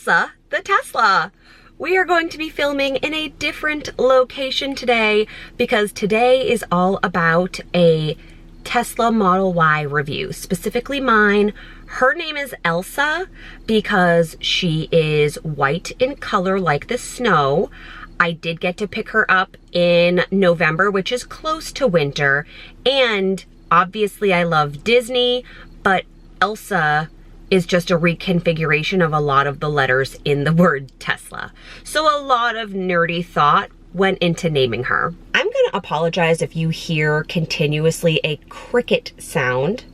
Telsa, the Tesla. We are going to be filming in a different location today because today is all about a Tesla Model Y review, specifically mine. Her name is Elsa because she is white in color like the snow. I did get to pick her up in November, which is close to winter, and obviously I love Disney, but Elsa is just a reconfiguration of a lot of the letters in the word Tesla. So a lot of nerdy thought went into naming her. I'm gonna apologize if you hear continuously a cricket sound.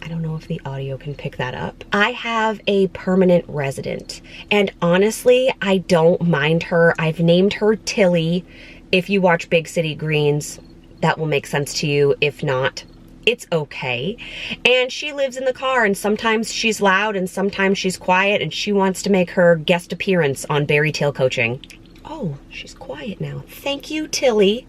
I don't know if the audio can pick that up. I have a permanent resident, and honestly, I don't mind her. I've named her Tilly. If you watch Big City Greens, that will make sense to you. If not, it's okay. And she lives in the car, and sometimes she's loud and sometimes she's quiet, and she wants to make her guest appearance on BariTale coaching. Oh, she's quiet now. Thank you, Tilly.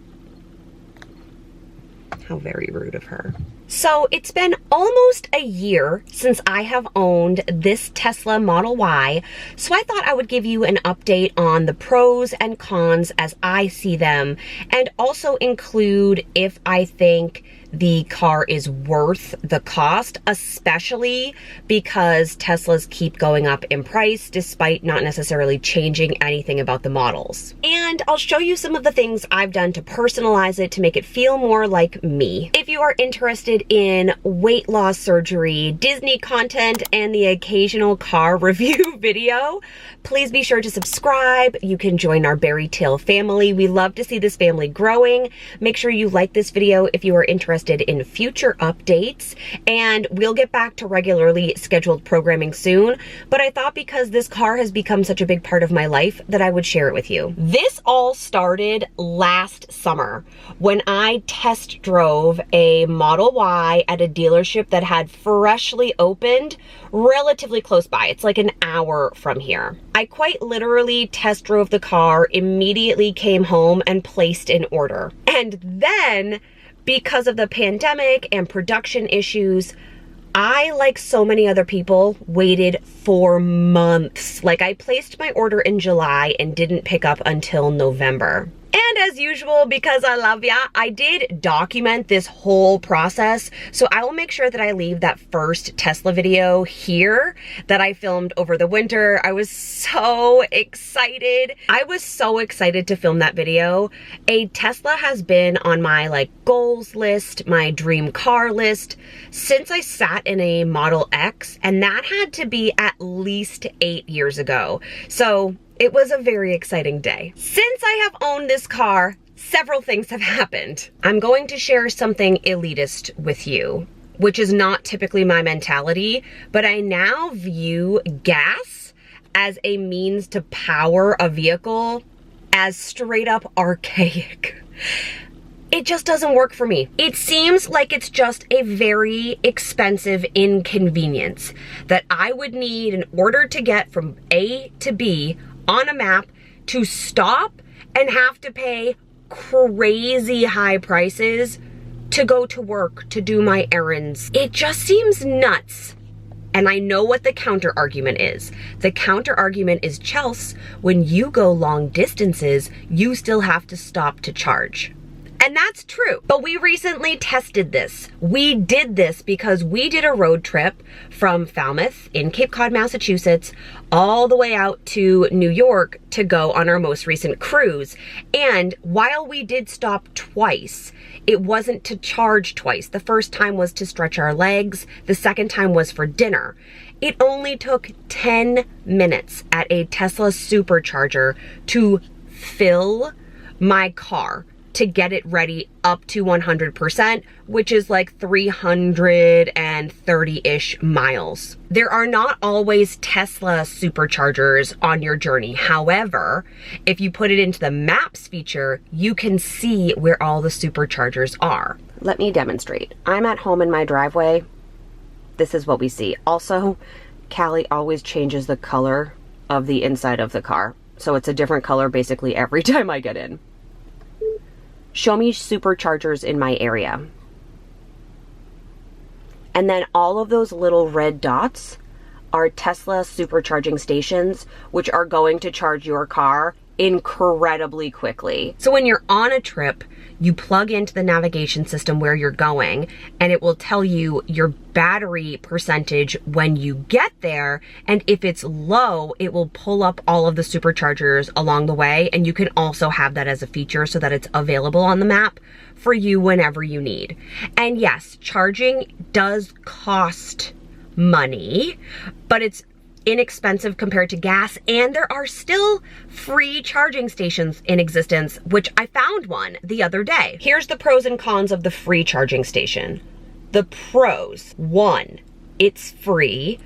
How very rude of her. So it's been almost a year since I have owned this Tesla Model Y, so I thought I would give you an update on the pros and cons as I see them, and also include if I think the car is worth the cost, especially because Teslas keep going up in price despite not necessarily changing anything about the models. And I'll show you some of the things I've done to personalize it to make it feel more like me. If you are interested in weight loss surgery, Disney content, and the occasional car review video, please be sure to subscribe. You can join our BariTale family. We love to see this family growing. Make sure you like this video if you are interested in future updates, and we'll get back to regularly scheduled programming soon. But I thought because this car has become such a big part of my life that I would share it with you. This all started last summer when I test drove a Model Y at a dealership that had freshly opened relatively close by. It's like an hour from here. I quite literally test drove the car, immediately came home and placed an order. And then, because of the pandemic and production issues, I, like so many other people, waited for months. Like, I placed my order in July and didn't pick up until November. And as usual, because I love ya, I did document this whole process. So I will make sure that I leave that first Tesla video here that I filmed over the winter. I was so excited. I was so excited to film that video. A Tesla has been on my goals list, my dream car list, since I sat in a Model X, and that had to be at least 8 years ago. So it was a very exciting day. Since I have owned this car, several things have happened. I'm going to share something elitist with you, which is not typically my mentality, but I now view gas as a means to power a vehicle as straight up archaic. It just doesn't work for me. It seems like it's just a very expensive inconvenience that I would need in order to get from A to B on a map, to stop and have to pay crazy high prices to go to work, to do my errands. It just seems nuts. And I know what the counter argument is. The counter argument is, Chels, when you go long distances, you still have to stop to charge. And that's true, but we recently tested this. We did this because we did a road trip from Falmouth in Cape Cod, Massachusetts, all the way out to New York to go on our most recent cruise. And while we did stop twice, it wasn't to charge twice. The first time was to stretch our legs. The second time was for dinner. It only took 10 minutes at a Tesla supercharger to fill my car, to get it ready up to 100%, which is like 330-ish miles. There are not always Tesla superchargers on your journey. However, if you put it into the Maps feature, you can see where all the superchargers are. Let me demonstrate. I'm at home in my driveway. This is what we see. Also, Callie always changes the color of the inside of the car. So it's a different color basically every time I get in. Show me superchargers in my area. And then all of those little red dots are Tesla supercharging stations, which are going to charge your car incredibly quickly. So when you're on a trip, you plug into the navigation system where you're going, and it will tell you your battery percentage when you get there. And if it's low, it will pull up all of the superchargers along the way. And you can also have that as a feature so that it's available on the map for you whenever you need. And yes, charging does cost money, but it's inexpensive compared to gas, and there are still free charging stations in existence, which I found one the other day. Here's the pros and cons of the free charging station. The pros: 1, it's free.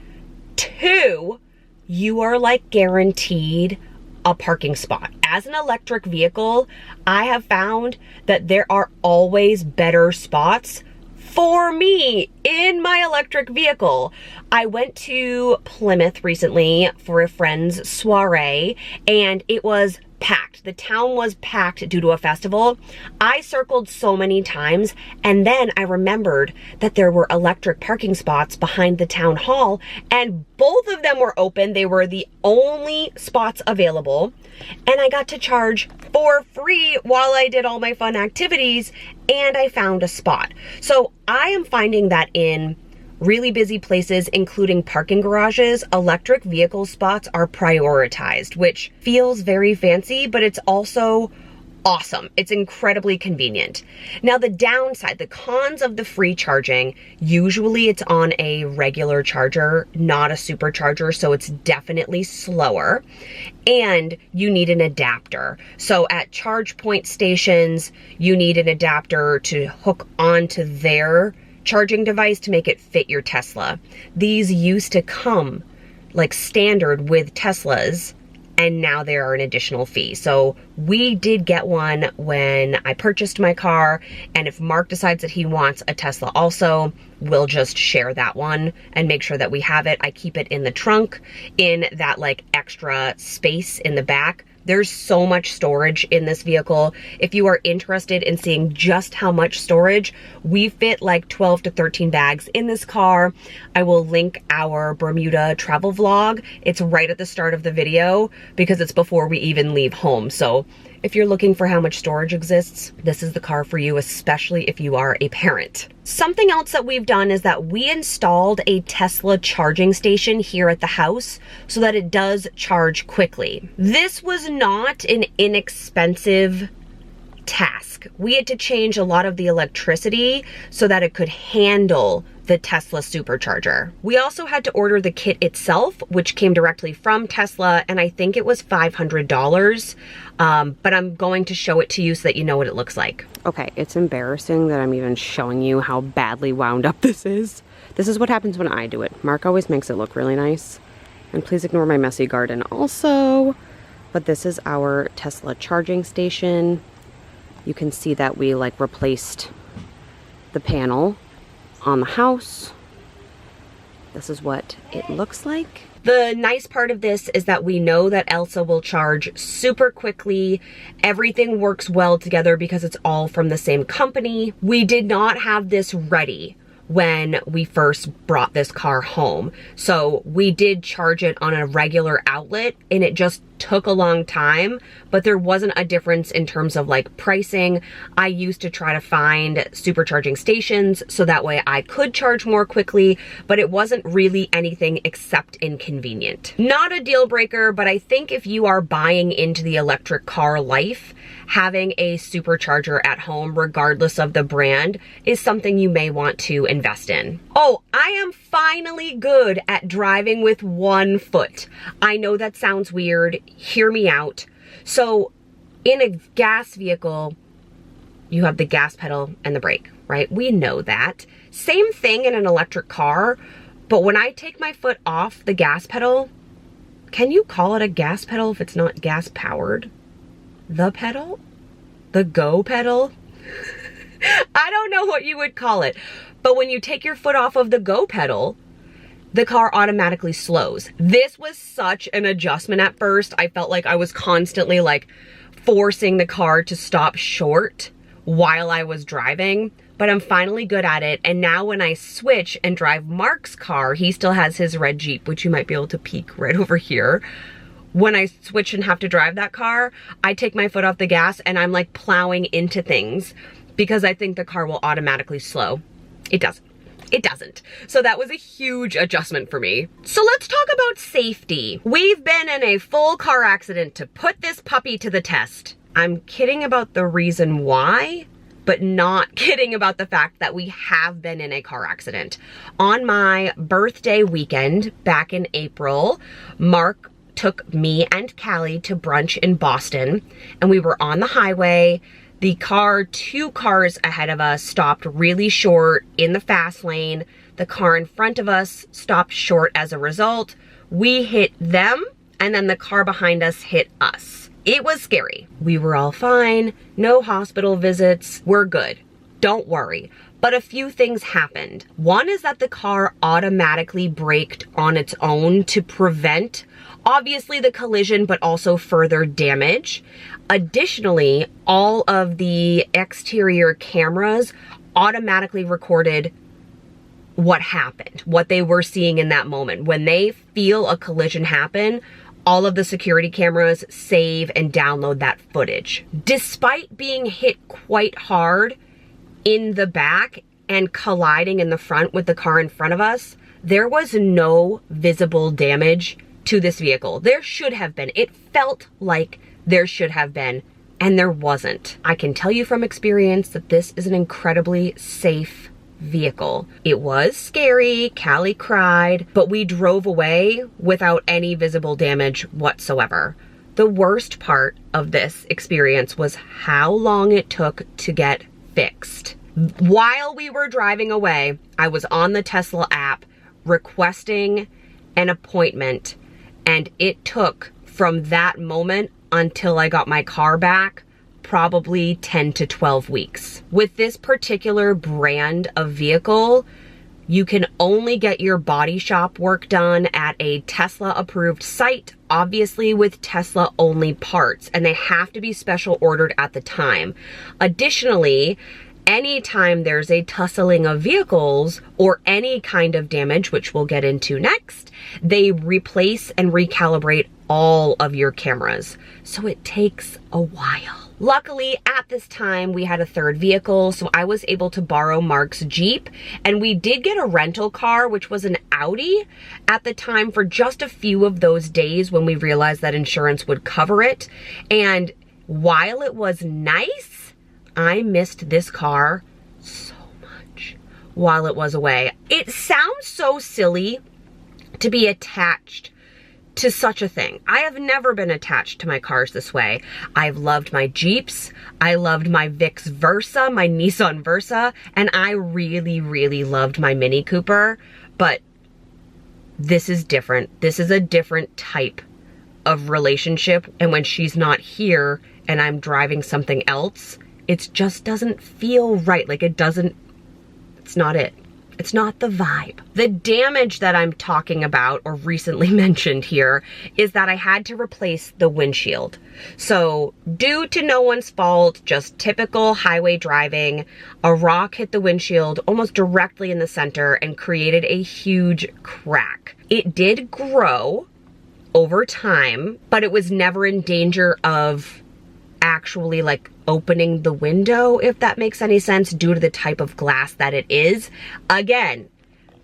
2, you are like guaranteed a parking spot. As an electric vehicle, I have found that there are always better spots for me in my electric vehicle. I went to Plymouth recently for a friend's soiree, and it was packed. The town was packed due to a festival. I circled so many times, and then I remembered that there were electric parking spots behind the town hall, and both of them were open. They were the only spots available, and I got to charge for free while I did all my fun activities, and I found a spot. So I am finding that in really busy places, including parking garages, electric vehicle spots are prioritized, which feels very fancy, but it's also awesome. It's incredibly convenient. Now, the downside, the cons of the free charging, usually it's on a regular charger, not a supercharger, so it's definitely slower, and you need an adapter. So at charge point stations, you need an adapter to hook onto their charging device to make it fit your Tesla. These used to come like standard with Teslas, and now they are an additional fee. So we did get one when I purchased my car, and if Mark decides that he wants a Tesla also, we'll just share that one and make sure that we have it. I keep it in the trunk in that like extra space in the back. There's so much storage in this vehicle. If you are interested in seeing just how much storage, we fit like 12 to 13 bags in this car. I will link our Bermuda travel vlog. It's right at the start of the video because it's before we even leave home. So if you're looking for how much storage exists, this is the car for you, especially if you are a parent. Something else that we've done is that we installed a Tesla charging station here at the house so that it does charge quickly. This was not an inexpensive task. We had to change a lot of the electricity so that it could handle the Tesla supercharger. We also had to order the kit itself, which came directly from Tesla, and I think it was $500. But I'm going to show it to you so that you know what it looks like. Okay, it's embarrassing that I'm even showing you how badly wound up this is. This is what happens when I do it. Mark always makes it look really nice. And please ignore my messy garden also. But this is our Tesla charging station. You can see that we like replaced the panel on the house. This is what it looks like. The nice part of this is that we know that Elsa will charge super quickly. Everything works well together because it's all from the same company. We did not have this ready when we first brought this car home. So we did charge it on a regular outlet, and it just took a long time, but there wasn't a difference in terms of like pricing. I used to try to find supercharging stations so that way I could charge more quickly, but it wasn't really anything except inconvenient. Not a deal breaker, but I think if you are buying into the electric car life, having a supercharger at home, regardless of the brand, is something you may want to invest in. Oh, I am finally good at driving with one foot. I know that sounds weird. Hear me out. So in a gas vehicle, you have the gas pedal and the brake, right? We know that. Same thing in an electric car, but when I take my foot off the gas pedal, can you call it a gas pedal if it's not gas powered? The pedal? The go pedal? I don't know what you would call it, but when you take your foot off of the go pedal, the car automatically slows. This was such an adjustment at first. I felt like I was constantly like forcing the car to stop short while I was driving, but I'm finally good at it. And now when I switch and drive Mark's car, he still has his red Jeep, which you might be able to peek right over here. When I switch and have to drive that car, I take my foot off the gas and I'm like plowing into things because I think the car will automatically slow. It doesn't. It doesn't. So that was a huge adjustment for me. So let's talk about safety. We've been in a full car accident to put this puppy to the test. I'm kidding about the reason why, but not kidding about the fact that we have been in a car accident. On my birthday weekend back in April, Mark took me and Callie to brunch in Boston, and we were on the highway. The car, 2 cars ahead of us, stopped really short in the fast lane. The car in front of us stopped short as a result. We hit them, and then the car behind us hit us. It was scary. We were all fine, no hospital visits, we're good. Don't worry. But a few things happened. One is that the car automatically braked on its own to prevent, obviously, the collision, but also further damage. Additionally, all of the exterior cameras automatically recorded what happened, what they were seeing in that moment. When they feel a collision happen, all of the security cameras save and download that footage. Despite being hit quite hard in the back and colliding in the front with the car in front of us, there was no visible damage to this vehicle. There should have been. It felt like there should have been, and there wasn't. I can tell you from experience that this is an incredibly safe vehicle. It was scary, Callie cried, but we drove away without any visible damage whatsoever. The worst part of this experience was how long it took to get fixed. While we were driving away, I was on the Tesla app requesting an appointment, and it took from that moment until I got my car back probably 10 to 12 weeks. With this particular brand of vehicle, you can only get your body shop work done at a Tesla approved site, obviously with Tesla only parts, and they have to be special ordered at the time. Additionally, anytime there's a tussling of vehicles or any kind of damage, which we'll get into next, they replace and recalibrate all of your cameras. So it takes a while. Luckily, at this time, we had a third vehicle, so I was able to borrow Mark's Jeep, and we did get a rental car, which was an Audi at the time for just a few of those days when we realized that insurance would cover it. And while it was nice, I missed this car so much while it was away. It sounds so silly to be attached to such a thing. I have never been attached to my cars this way. I've loved my Jeeps. I loved my Vic's Versa, my Nissan Versa, and I really, really loved my Mini Cooper, but this is different. This is a different type of relationship, and when she's not here and I'm driving something else, it just doesn't feel right. Like it's not it. It's not the vibe. The damage that I'm talking about or recently mentioned here is that I had to replace the windshield. So due to no one's fault, just typical highway driving, a rock hit the windshield almost directly in the center and created a huge crack. It did grow over time, but it was never in danger of actually like opening the window, if that makes any sense, due to the type of glass that it is. Again,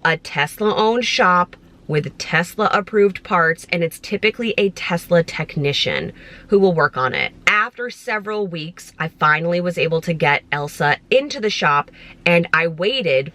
a Tesla owned shop with Tesla approved parts, and it's typically a Tesla technician who will work on it. After several weeks, I finally was able to get Elsa into the shop, and I waited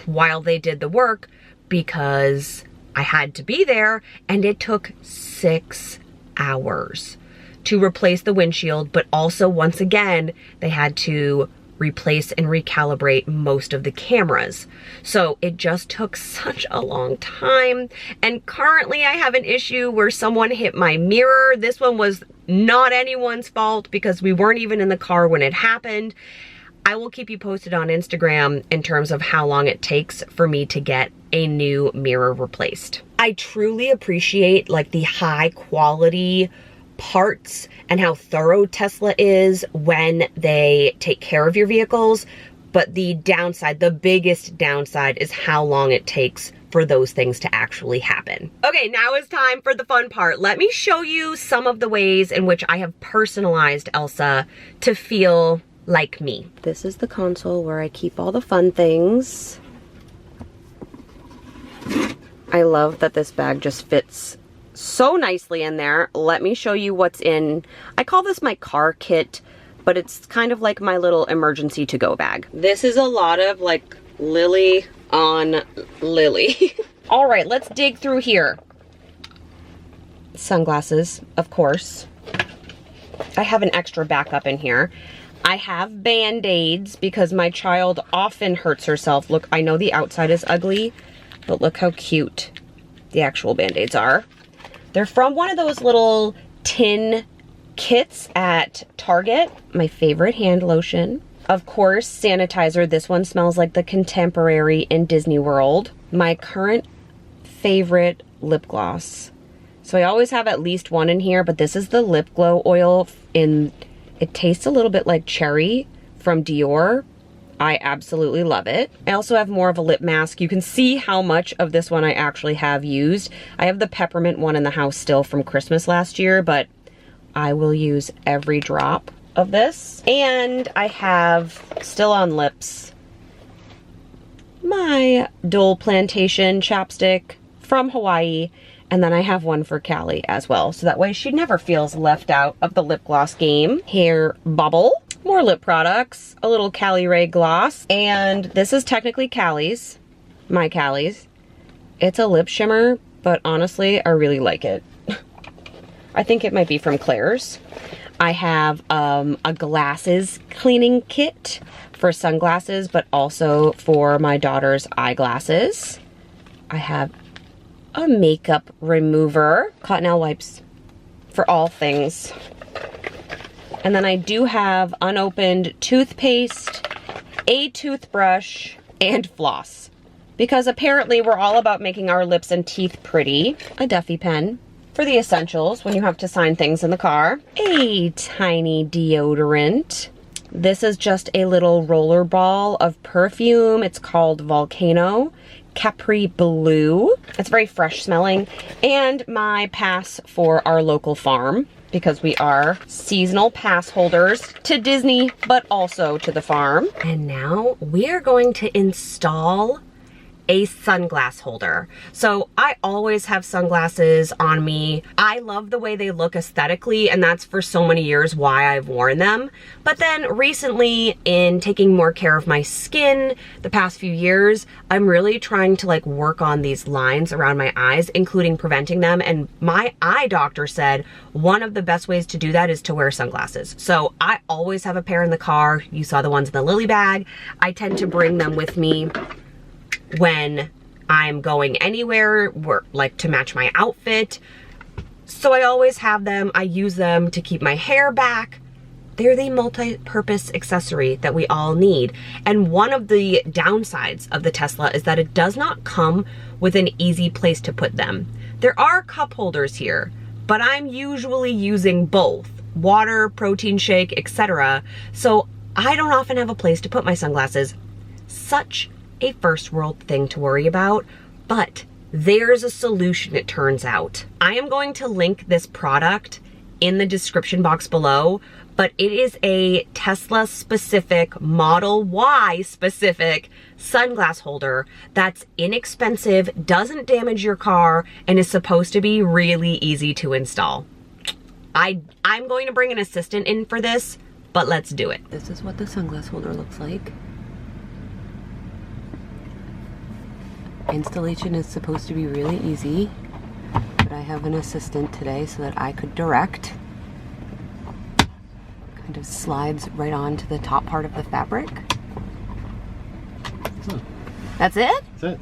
while they did the work because I had to be there, and it took 6 hours to replace the windshield, but also once again, they had to replace and recalibrate most of the cameras. So it just took such a long time. And currently I have an issue where someone hit my mirror. This one was not anyone's fault because we weren't even in the car when it happened. I will keep you posted on Instagram in terms of how long it takes for me to get a new mirror replaced. I truly appreciate like the high quality parts and how thorough Tesla is when they take care of your vehicles, But the downside, the biggest downside, is how long it takes for those things to actually happen. Okay, now is time for the fun part. Let me show you some of the ways in which I have personalized Elsa to feel like me. This is the console where I keep all the fun things. I love that this bag just fits so nicely in there. Let me show you what's in, I call this my car kit, but it's kind of like my little emergency to-go bag. This is a lot of like Lily on Lily. All right, let's dig through here. Sunglasses, of course. I have an extra backup in here. I have Band-Aids because my child often hurts herself. Look, I know the outside is ugly, but look how cute the actual Band-Aids are. They're from one of those little tin kits at Target. My favorite hand lotion. Of course, sanitizer. This one smells like the Contemporary in Disney World. My current favorite lip gloss. So I always have at least one in here, but this is the Lip Glow Oil it tastes a little bit like cherry from Dior. I absolutely love it. I also have more of a lip mask. You can see how much of this one I actually have used. I have the peppermint one in the house still from Christmas last year, but I will use every drop of this. And I have, still on lips, my Dole Plantation chapstick from Hawaii. And then I have one for Callie as well. So that way she never feels left out of the lip gloss game. Hair Bubble, more lip products, a little Callie Ray gloss. And this is technically Callie's, my Callie's. It's a lip shimmer, but honestly, I really like it. I think it might be from Claire's. I have a glasses cleaning kit for sunglasses, but also for my daughter's eyeglasses. I have a makeup remover, Cottonelle wipes for all things. And then I do have unopened toothpaste, a toothbrush, and floss. Because apparently we're all about making our lips and teeth pretty. A Duffy pen for the essentials when you have to sign things in the car. A tiny deodorant. This is just a little roller ball of perfume. It's called Volcano Capri Blue. It's very fresh smelling. And my pass for our local farm, because we are seasonal pass holders to Disney, but also to the farm. And now we are going to install a sunglass holder. So I always have sunglasses on me. I love the way they look aesthetically, and that's for so many years why I've worn them. But then recently, in taking more care of my skin the past few years, I'm really trying to like work on these lines around my eyes, including preventing them. And my eye doctor said one of the best ways to do that is to wear sunglasses. So I always have a pair in the car. You saw the ones in the Lily bag. I tend to bring them with me when I'm going anywhere, like to match my outfit. So I always have them. I use them to keep my hair back. They're the multi-purpose accessory that we all need. And one of the downsides of the Tesla is that it does not come with an easy place to put them. There are cup holders here, but I'm usually using both water, protein shake, etc. So I don't often have a place to put my sunglasses. Such a first world thing to worry about, but there's a solution, it turns out. I am going to link this product in the description box below, but it is a Tesla specific, Model Y specific sunglass holder that's inexpensive, doesn't damage your car, and is supposed to be really easy to install. I'm going to bring an assistant in for this, but let's do it. This is what the sunglass holder looks like. Installation is supposed to be really easy, but I have an assistant today so that I could direct. Kind of slides right onto the top part of the fabric. That's it? That's it.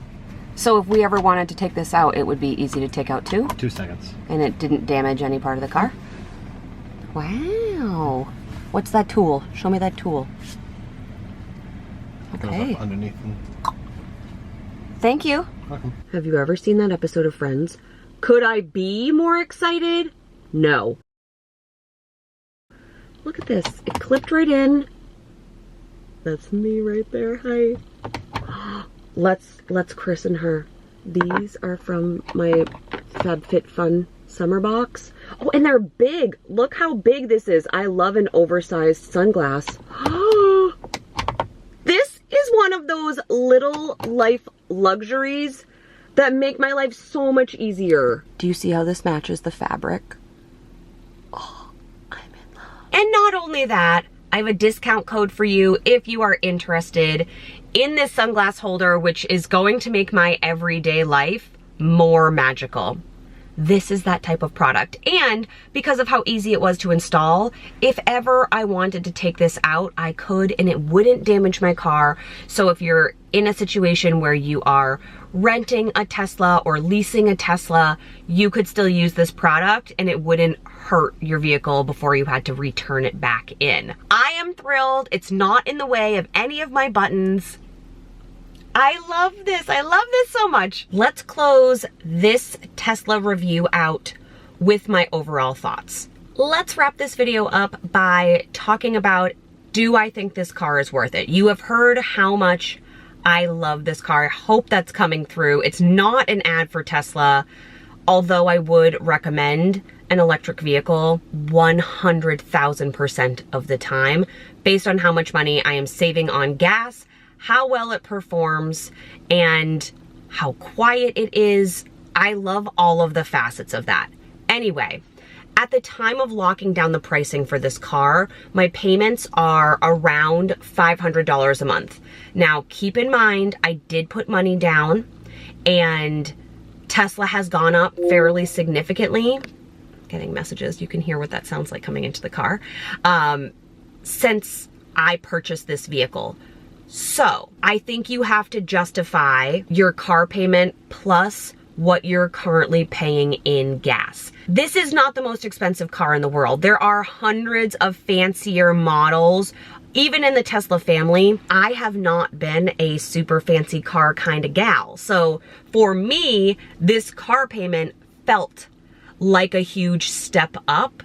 So if we ever wanted to take this out, it would be easy to take out too? 2 seconds. And it didn't damage any part of the car? Wow. What's that tool? Show me that tool. It goes up underneath and... Thank you. Welcome. Have you ever seen that episode of Friends? Could I be more excited? No. Look at this. It clipped right in. That's me right there. Hi. Let's christen her. These are from my FabFitFun summer box. Oh, and they're big. Look how big this is. I love an oversized sunglass. This is one of those little life luxuries that make my life so much easier. Do you see how this matches the fabric? Oh, I'm in love. And not only that, I have a discount code for you if you are interested in this sunglass holder, which is going to make my everyday life more magical. This is that type of product. And because of how easy it was to install, if ever I wanted to take this out, I could, and it wouldn't damage my car. So if you're in a situation where you are renting a Tesla or leasing a Tesla, you could still use this product and it wouldn't hurt your vehicle before you had to return it back in. I am thrilled. It's not in the way of any of my buttons. I love this. I love this so much. Let's close this Tesla review out with my overall thoughts. Let's wrap this video up by talking about, do I think this car is worth it? You have heard how much I love this car. I hope that's coming through. It's not an ad for Tesla, although I would recommend an electric vehicle 100,000% of the time based on how much money I am saving on gas, how well it performs, and how quiet it is. I love all of the facets of that. Anyway, at the time of locking down the pricing for this car, my payments are around $500 a month. Now, keep in mind, I did put money down, and Tesla has gone up fairly significantly. Getting messages, you can hear what that sounds like coming into the car, since I purchased this vehicle. So I think you have to justify your car payment plus what you're currently paying in gas. This is not the most expensive car in the world. There are hundreds of fancier models, even in the Tesla family. I have not been a super fancy car kind of gal. So for me, this car payment felt like a huge step up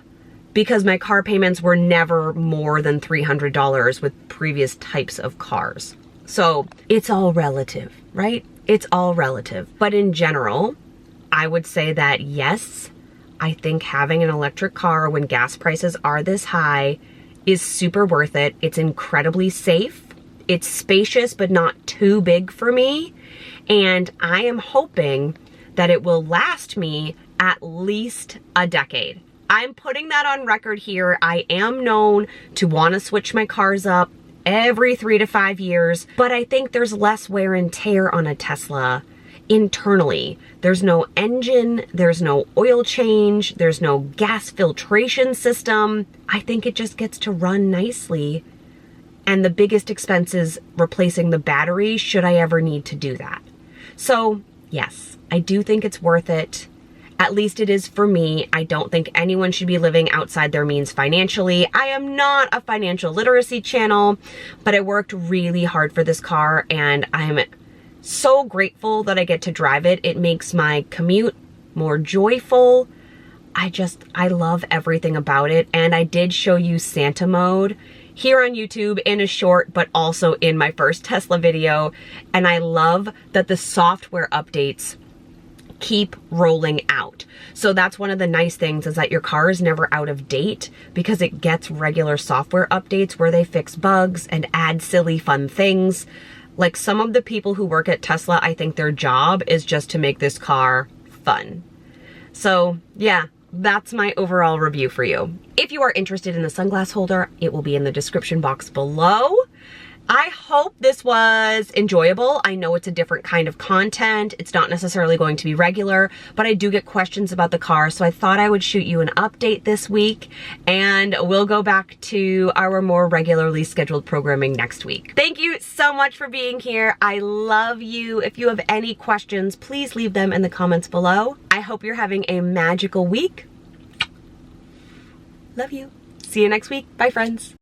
because my car payments were never more than $300 with previous types of cars. So it's all relative, right? It's all relative. But in general, I would say that yes, I think having an electric car when gas prices are this high is super worth it. It's incredibly safe. It's spacious, but not too big for me. And I am hoping that it will last me at least a decade. I'm putting that on record here. I am known to want to switch my cars up every 3 to 5 years, but I think there's less wear and tear on a Tesla internally. There's no engine, there's no oil change, there's no gas filtration system. I think it just gets to run nicely. And the biggest expense is replacing the battery should I ever need to do that. So yes, I do think it's worth it. At least it is for me. I don't think anyone should be living outside their means financially. I am not a financial literacy channel, but I worked really hard for this car and I'm so grateful that I get to drive it. It makes my commute more joyful. I love everything about it. And I did show you Santa mode here on YouTube in a short, but also in my first Tesla video. And I love that the software updates keep rolling out. So that's one of the nice things, is that your car is never out of date because it gets regular software updates where they fix bugs and add silly fun things. Like some of the people who work at Tesla, I think their job is just to make this car fun. So yeah, that's my overall review for you. If you are interested in the sunglass holder, it will be in the description box below. I hope this was enjoyable. I know it's a different kind of content. It's not necessarily going to be regular, but I do get questions about the car, so I thought I would shoot you an update this week, and we'll go back to our more regularly scheduled programming next week. Thank you so much for being here. I love you. If you have any questions, please leave them in the comments below. I hope you're having a magical week. Love you. See you next week. Bye, friends.